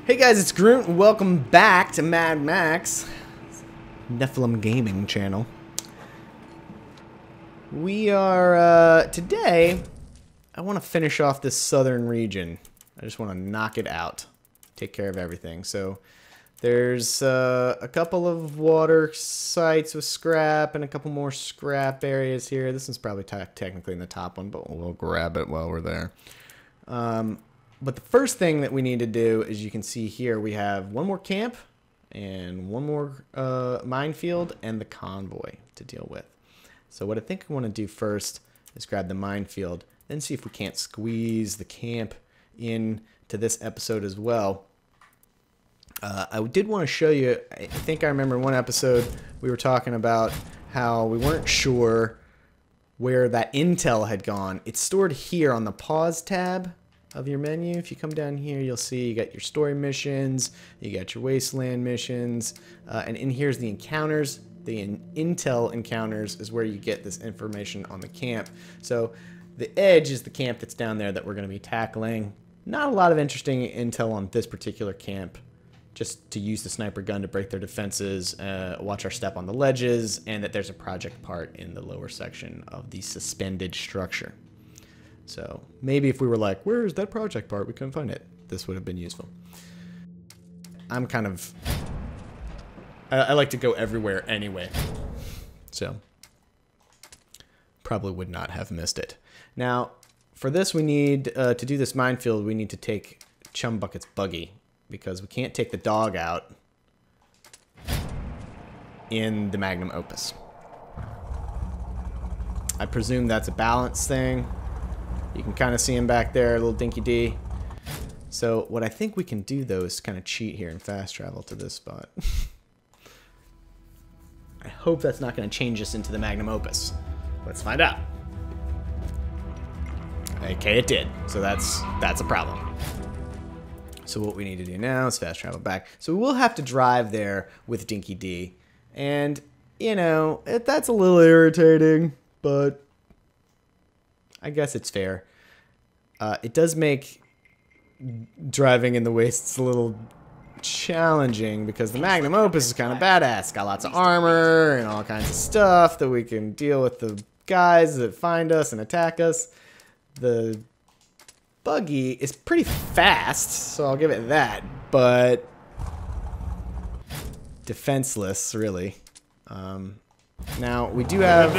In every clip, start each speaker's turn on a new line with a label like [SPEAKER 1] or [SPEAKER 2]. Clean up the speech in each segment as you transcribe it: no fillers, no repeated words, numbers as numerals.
[SPEAKER 1] Hey guys, it's Groot and welcome back to Mad Max Nephilim Gaming channel. We are, today, I want to finish off this southern region. I just want to knock it out. Take care of everything. So, there's a couple of water sites with scrap and a couple more scrap areas here. This one's probably technically in the top one, but we'll grab it while we're there. But the first thing that we need to do, as you can see here, we have one more camp and one more minefield and the convoy to deal with. So what I think I want to do first is grab the minefield, then see if we can't squeeze the camp in to this episode as well. I did want to show you, I think I remember in one episode we were talking about how we weren't sure where that intel had gone. It's stored here on the pause tab of your menu. If you come down here, you'll see you got your story missions, you got your wasteland missions, and in here's the encounters. The intel encounters is where you get this information on the camp. So the edge is the camp that's down there that we're going to be tackling. Not a lot of interesting intel on this particular camp. Just to use the sniper gun to break their defenses, watch our step on the ledges, and that there's a project part in the lower section of the suspended structure. So maybe if we were like, where's that project part? We couldn't find it. This would have been useful. I'm kind of... I like to go everywhere anyway. So probably would not have missed it. Now, for this we need, to do this minefield, we need to take Chum Bucket's buggy. Because we can't take the dog out in the magnum opus. I presume that's a balance thing. You can kind of see him back there, a little dinky D. So what I think we can do though is kind of cheat here and fast travel to this spot. I hope that's not going to change us into the magnum opus. Let's find out. Okay, it did. So that's a problem. So what we need to do now is fast travel back. So we will have to drive there with Dinky D. And, you know, that's a little irritating, but I guess it's fair. It does make driving in the wastes a little challenging because the Magnum Opus is kind of badass. Got lots of armor and all kinds of stuff that we can deal with the guys that find us and attack us. The buggy is pretty fast, so I'll give it that, but defenseless, really. Now, we do have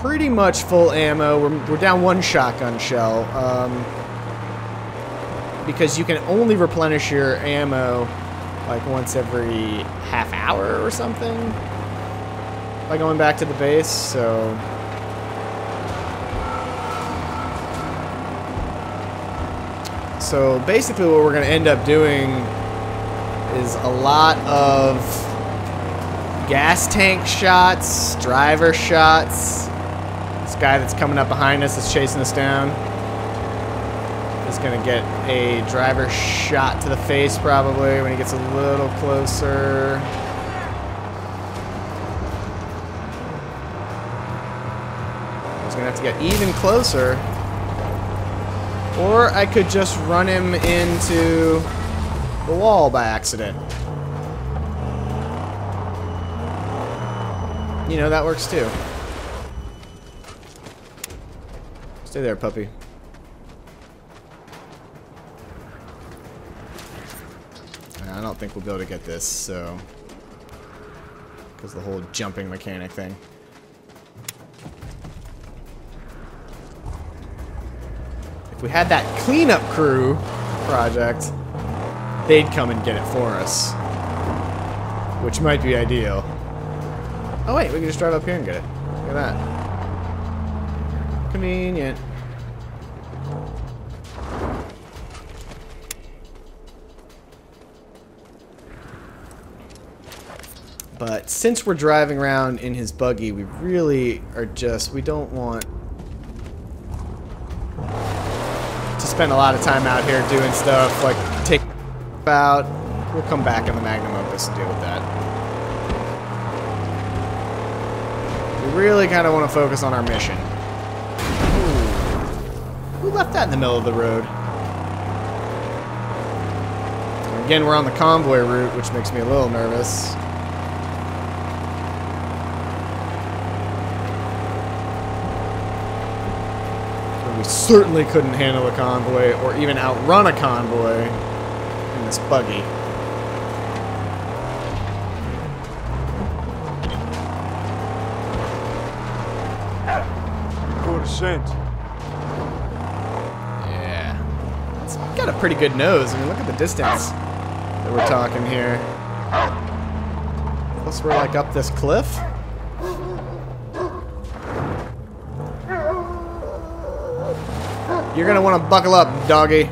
[SPEAKER 1] pretty much full ammo. We're down one shotgun shell, because you can only replenish your ammo like once every half hour or something by going back to the base, so... So basically what we're going to end up doing is a lot of gas tank shots, driver shots. This guy that's coming up behind us is chasing us down. Is going to get a driver shot to the face probably when he gets a little closer. He's going to have to get even closer. Or I could just run him into the wall by accident. You know, that works too. Stay there, puppy. I don't think we'll be able to get this, so... because the whole jumping mechanic thing. If we had that cleanup crew project, they'd come and get it for us. Which might be ideal. Oh wait, we can just drive up here and get it. Look at that. Convenient. But since we're driving around in his buggy, we really are just, we don't want spend a lot of time out here doing stuff like take out. We'll come back in the Magnum Opus and deal with that. We really kind of want to focus on our mission. Ooh. Who left that in the middle of the road? Again, we're on the convoy route, which makes me a little nervous. We certainly couldn't handle a convoy or even outrun a convoy in this buggy. Yeah. It's got a pretty good nose. I mean, look at the distance that we're talking here. Plus, we're like up this cliff. You're gonna want to buckle up, doggy.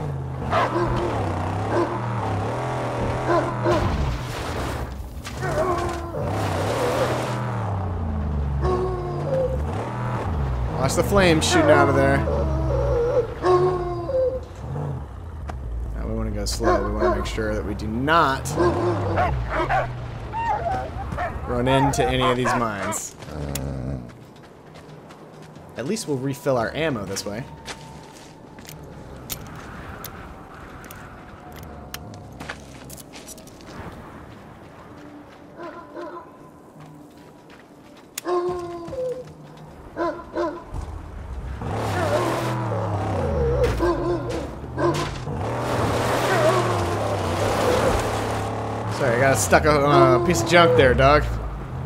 [SPEAKER 1] Watch the flames shooting out of there. Now we want to go slow. We want to make sure that we do not run into any of these mines. At least we'll refill our ammo this way. Sorry, I got stuck on a piece of junk there, dog.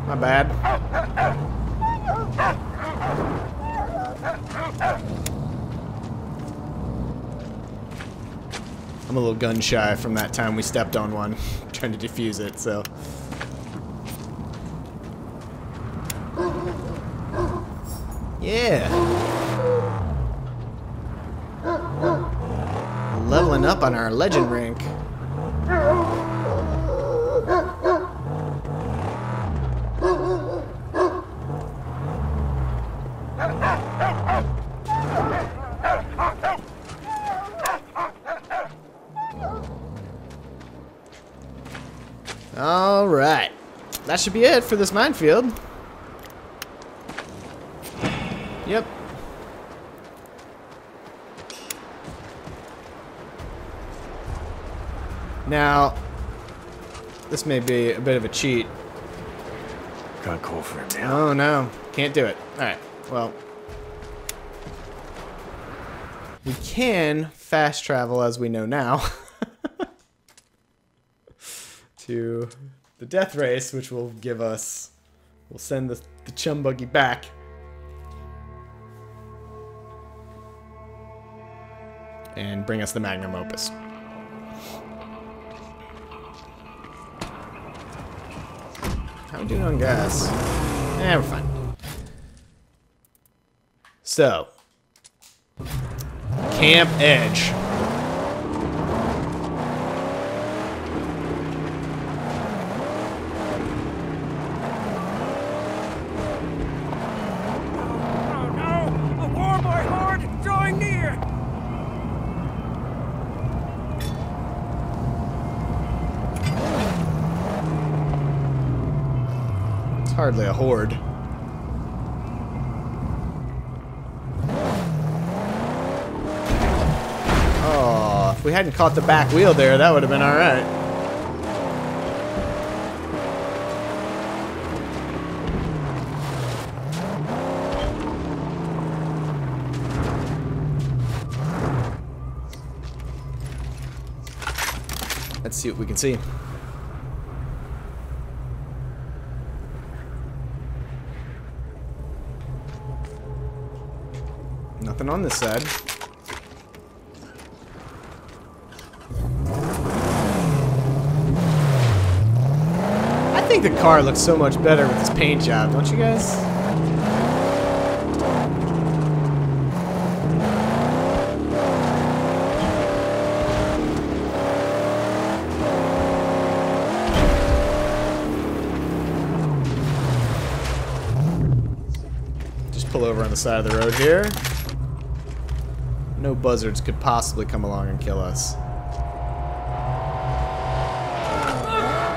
[SPEAKER 1] My bad. I'm a little gun shy from that time we stepped on one, trying to defuse it, so. Yeah. Leveling up on our legend rank. Alright. That should be it for this minefield. Yep. Now, this may be a bit of a cheat.
[SPEAKER 2] Can't call for him now.
[SPEAKER 1] Oh no, can't do it. Alright, well. We can fast travel, as we know now, to the death race, which will give us, we'll send the chum buggy back. And bring us the magnum opus. How are we doing on gas? Eh, we're fine. So, Camp Edge. Hardly a horde. Oh, if we hadn't caught the back wheel there, that would have been alright. Let's see what we can see. Nothing on this side. I think the car looks so much better with this paint job, don't you guys? Just pull over on the side of the road here. No buzzards could possibly come along and kill us.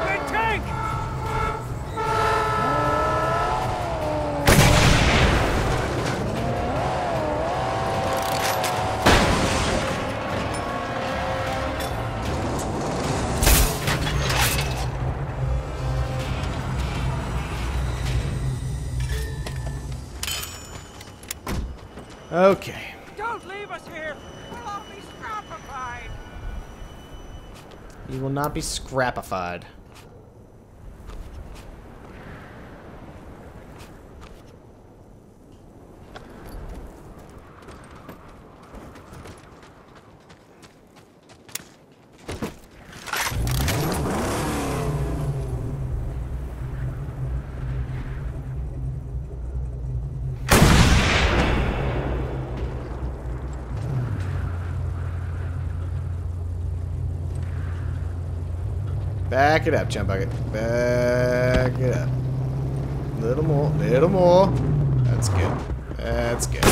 [SPEAKER 3] Red tank!
[SPEAKER 1] Okay.
[SPEAKER 3] Don't leave us here! We'll all be scrapified!
[SPEAKER 1] You will not be scrapified. Back it up, Jump Bucket. Back it up. Little more, little more. That's good. That's good.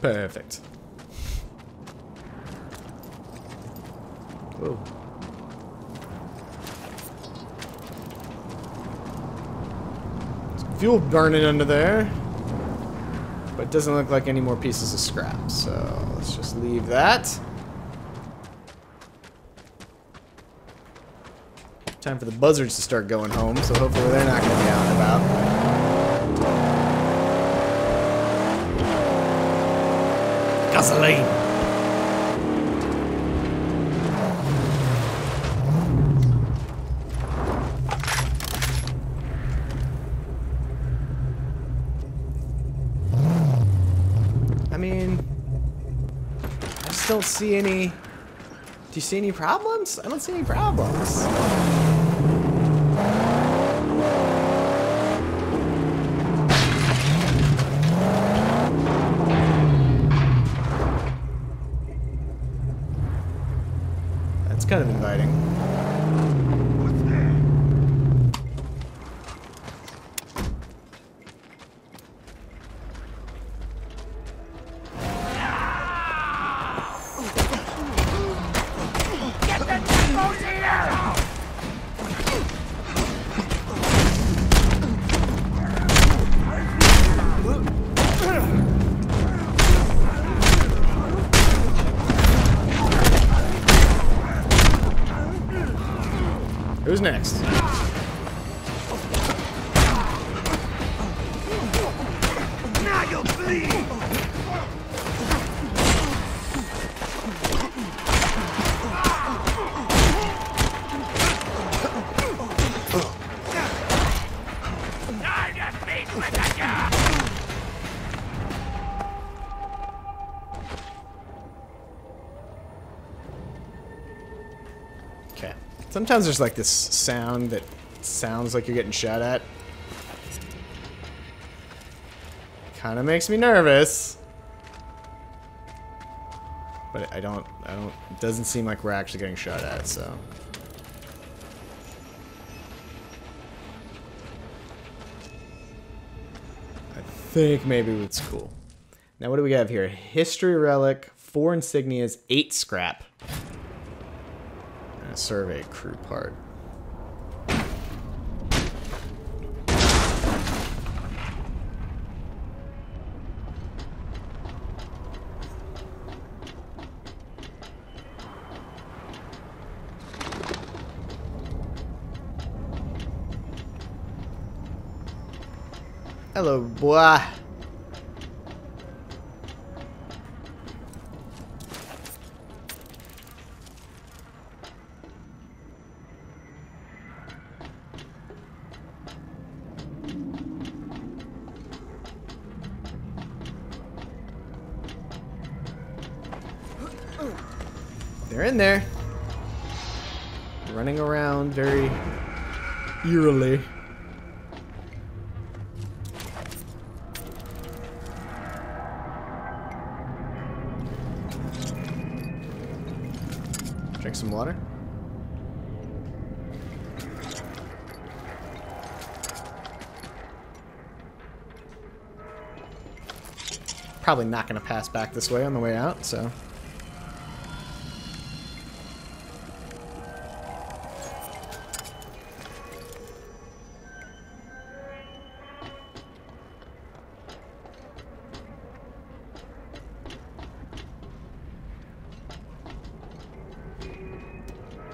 [SPEAKER 1] Perfect. Whoa. Some fuel burning under there. But it doesn't look like any more pieces of scrap, so let's just leave that. Time for the buzzards to start going home, so hopefully they're not going to be out and about. Gasoline! I mean, I just don't see any... Do you see any problems? I don't see any problems. That's kind of inviting. Who's next?
[SPEAKER 3] Now you'll bleed!
[SPEAKER 1] Okay. Sometimes there's like this sound that sounds like you're getting shot at. Kind of makes me nervous. But it doesn't seem like we're actually getting shot at, so. I think maybe it's cool. Now what do we have here? History relic, 4 insignias, 8 scrap. And a survey crew part. Hello, boy. They're in there. Running around very eerily. Drink some water. Probably not going to pass back this way on the way out, so.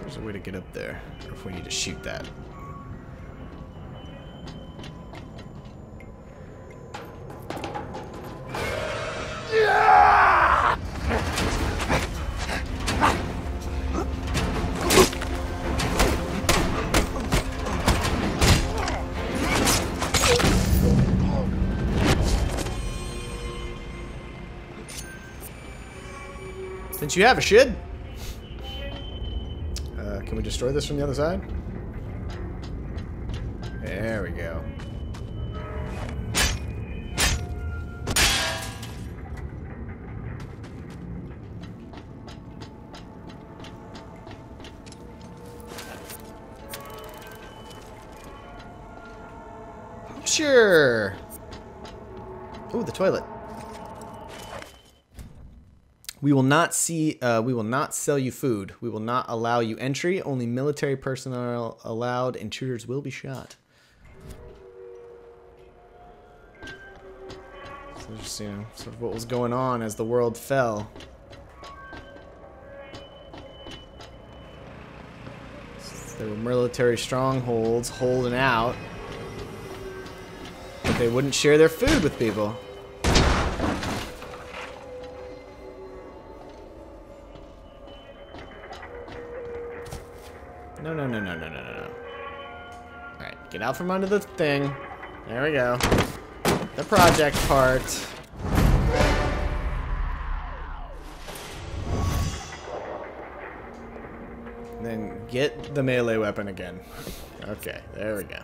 [SPEAKER 1] There's a way to get up there, or if we need to shoot that. Since you have a shid. Can we destroy this from the other side? There we go. Sure. Ooh, the toilet. We will not sell you food. We will not allow you entry. Only military personnel allowed. Intruders will be shot. So just, you know, sort of what was going on as the world fell. There were military strongholds holding out. But they wouldn't share their food with people. No, no, no, no, no, no, no, no. Alright, get out from under the thing. There we go. The project part. And then get the melee weapon again. Okay, there we go.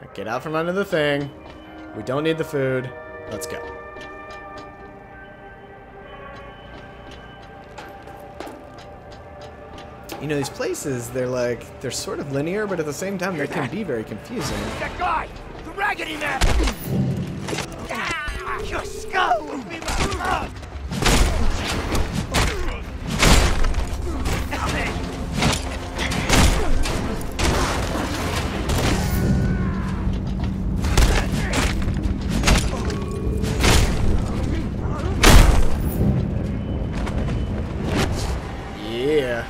[SPEAKER 1] Now get out from under the thing. We don't need the food. Let's go. You know, these places, they're sort of linear, but at the same time, they can be very confusing.
[SPEAKER 3] That guy! The raggedy man! Ah, your skull will be my mug!
[SPEAKER 1] Yeah.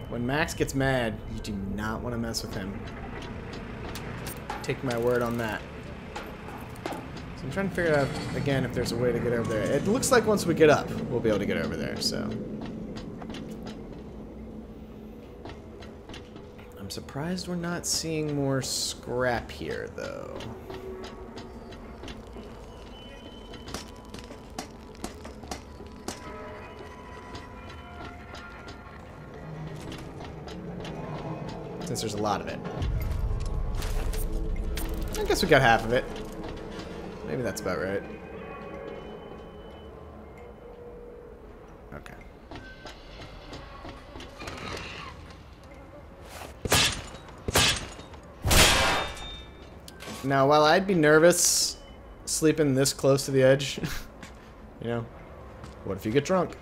[SPEAKER 1] When Max gets mad, you do not want to mess with him. Take my word on that. So I'm trying to figure out, again, if there's a way to get over there. It looks like once we get up, we'll be able to get over there, so. I'm surprised we're not seeing more scrap here, though. Since there's a lot of it. I guess we got half of it. Maybe that's about right. Okay. Now, while I'd be nervous sleeping this close to the edge, you know, what if you get drunk?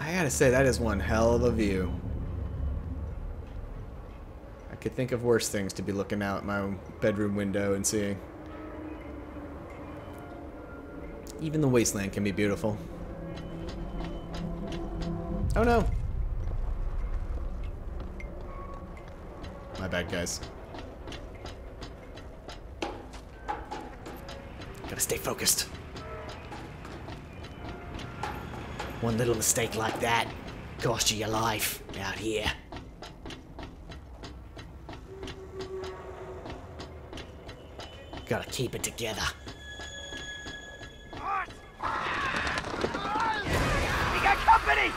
[SPEAKER 1] I gotta say, that is one hell of a view. I could think of worse things to be looking out my bedroom window and seeing. Even the wasteland can be beautiful. Oh no! My bad, guys. Gotta stay focused. One little mistake like that cost you your life out here. Gotta keep it together.
[SPEAKER 3] We got company!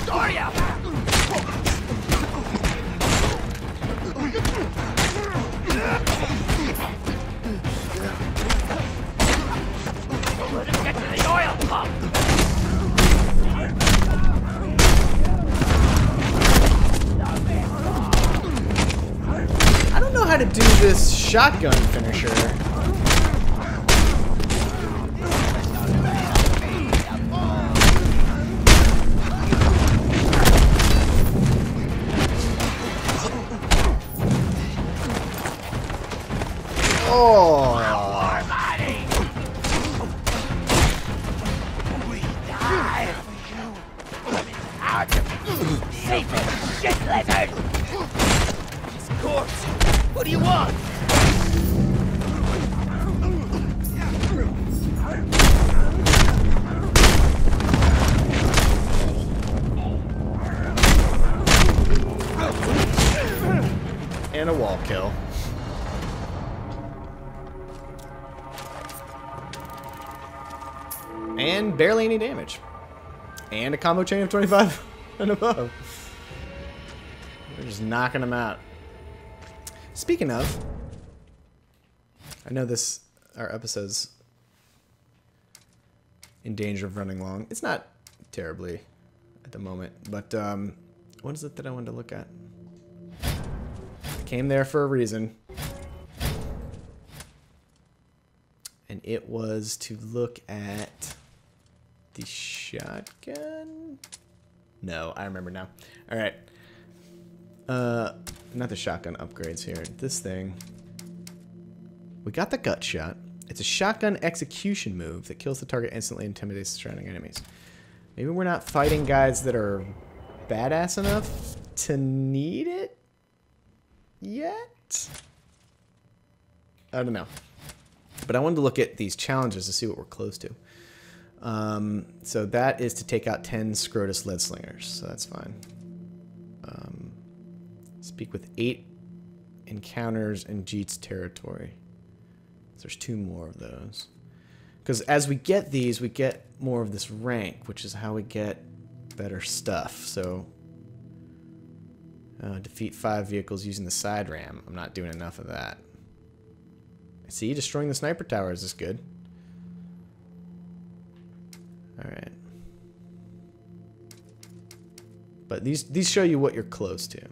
[SPEAKER 3] Storia! Let him get to the oil pump!
[SPEAKER 1] I don't know how to do this shotgun finisher. Oh!
[SPEAKER 3] Shit lizard! His corpse! What do you want?
[SPEAKER 1] And a wall kill. And barely any damage. And a combo chain of 25 and above. We're just knocking them out. Speaking of, I know our episode's in danger of running long. It's not terribly at the moment, but what is it that I wanted to look at? I came there for a reason. And it was to look at the shotgun? No, I remember now. All right. Not the shotgun upgrades here. This thing. We got the gut shot. It's a shotgun execution move that kills the target instantly and intimidates surrounding enemies. Maybe we're not fighting guys that are badass enough to need it yet? I don't know. But I wanted to look at these challenges to see what we're close to. So that is to take out 10 Scrotus lead slingers. So that's fine. Speak with 8 encounters in Jeet's territory. So there's 2 more of those. Because as we get these, we get more of this rank, which is how we get better stuff. So defeat 5 vehicles using the side ram. I'm not doing enough of that. See, destroying the sniper towers is good. Alright. But these show you what you're close to.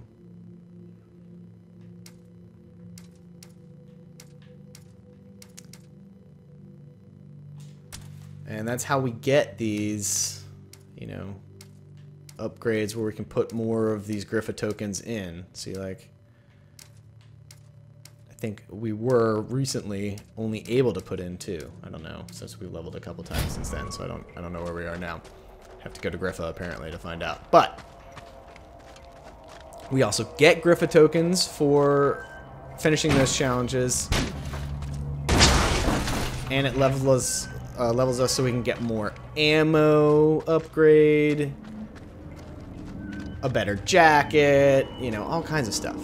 [SPEAKER 1] And that's how we get these, you know, upgrades where we can put more of these Griffa tokens in. See, like, I think we were recently only able to put in 2. I don't know, since we leveled a couple times since then, so I don't know where we are now. Have to go to Griffa apparently to find out. But we also get Griffa tokens for finishing those challenges, and it levels us so we can get more ammo upgrade, a better jacket, you know, all kinds of stuff.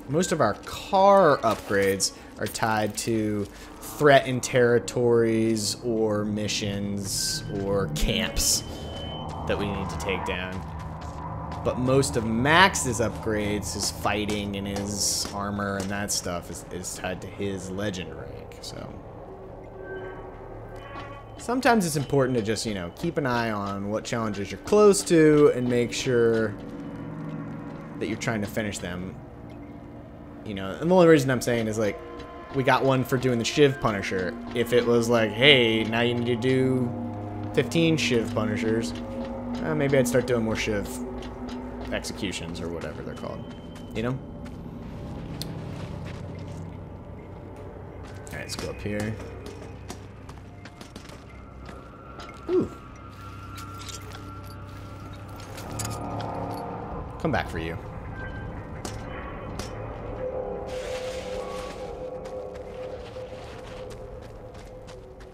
[SPEAKER 1] Most of our car upgrades are tied to threatened territories or missions or camps that we need to take down. But most of Max's upgrades, his fighting and his armor and that stuff is tied to his legend rank, so. Sometimes it's important to just, you know, keep an eye on what challenges you're close to and make sure that you're trying to finish them. You know, and the only reason I'm saying is, like, we got one for doing the Shiv Punisher. If it was like, hey, now you need to do 15 Shiv Punishers, maybe I'd start doing more Shiv executions or whatever they're called, you know? Alright, let's go up here. Ooh. Come back for you.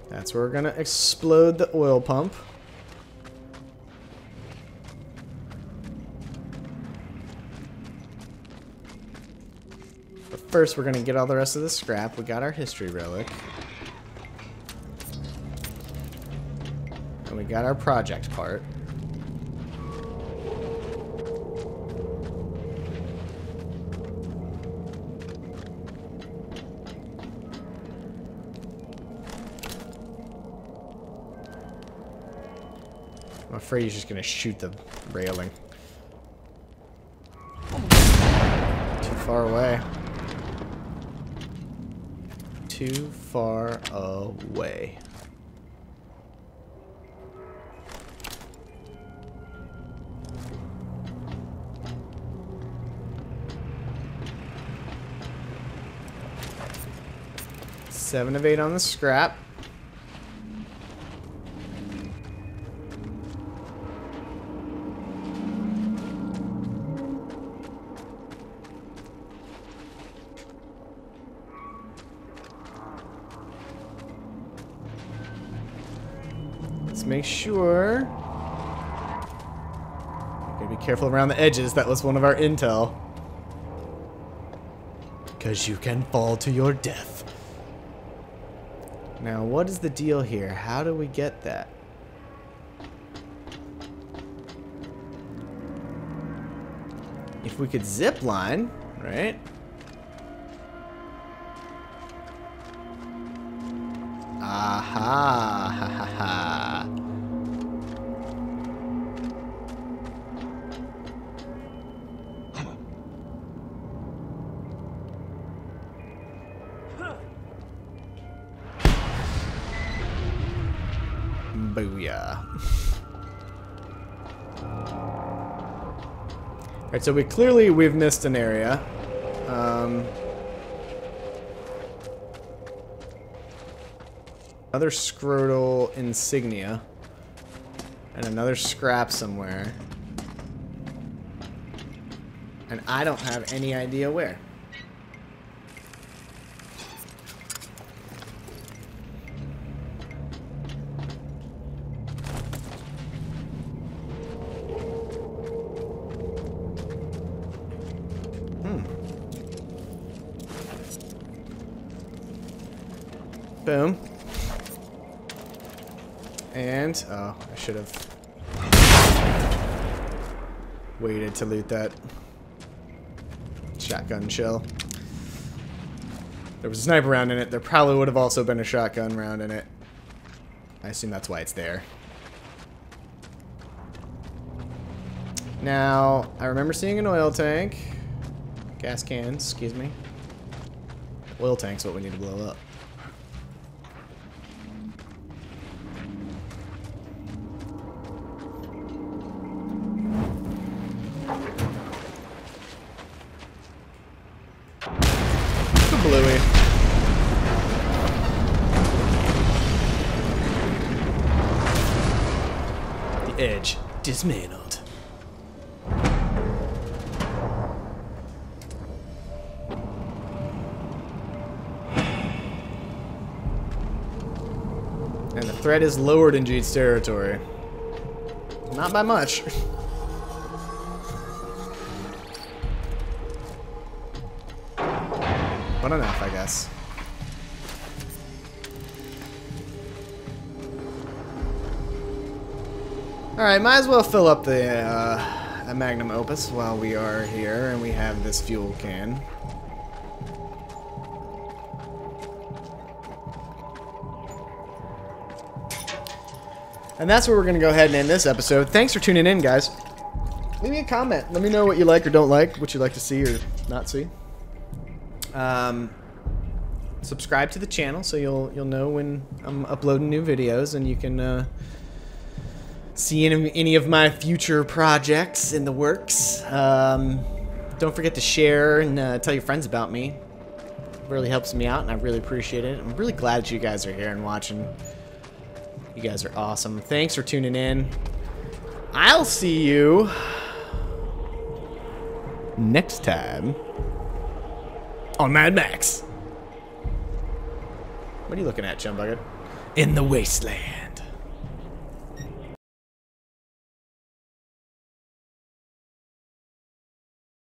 [SPEAKER 1] That's where we're gonna explode the oil pump. But first, we're gonna get all the rest of the scrap. We got our history relic. And we got our project part. I'm afraid he's just gonna shoot the railing. Too far away. Too far away. Seven of 8 on the scrap. Make sure. You're gonna Be careful around the edges. That was one of our intel. Because you can fall to your death. Now, what is the deal here? How do we get that? If we could zip line, right? Aha! Ha ha ha! Booyah. Alright, so we've missed an area. Another scrotal insignia. And another scrap somewhere. And I don't have any idea where. Boom. And, oh, I should have waited to loot that shotgun shell. There was a sniper round in it. There probably would have also been a shotgun round in it. I assume that's why it's there. Now, I remember seeing an oil tank. Gas cans, excuse me. Oil tank's what we need to blow up. Bluey. The edge dismantled. And the threat is lowered in Jeet's territory. Not by much. But enough, I guess. Alright, might as well fill up the magnum opus while we are here and we have this fuel can. And that's where we're going to go ahead and end this episode. Thanks for tuning in, guys. Leave me a comment. Let me know what you like or don't like, what you'd like to see or not see. Subscribe to the channel so you'll know when I'm uploading new videos, and you can see any of my future projects in the works. Don't forget to share and tell your friends about me. It really helps me out, and I really appreciate it. I'm really glad that you guys are here and watching. You guys are awesome. Thanks for tuning in. I'll see you next time on Mad Max. What are you looking at, Chumbucket? In the wasteland.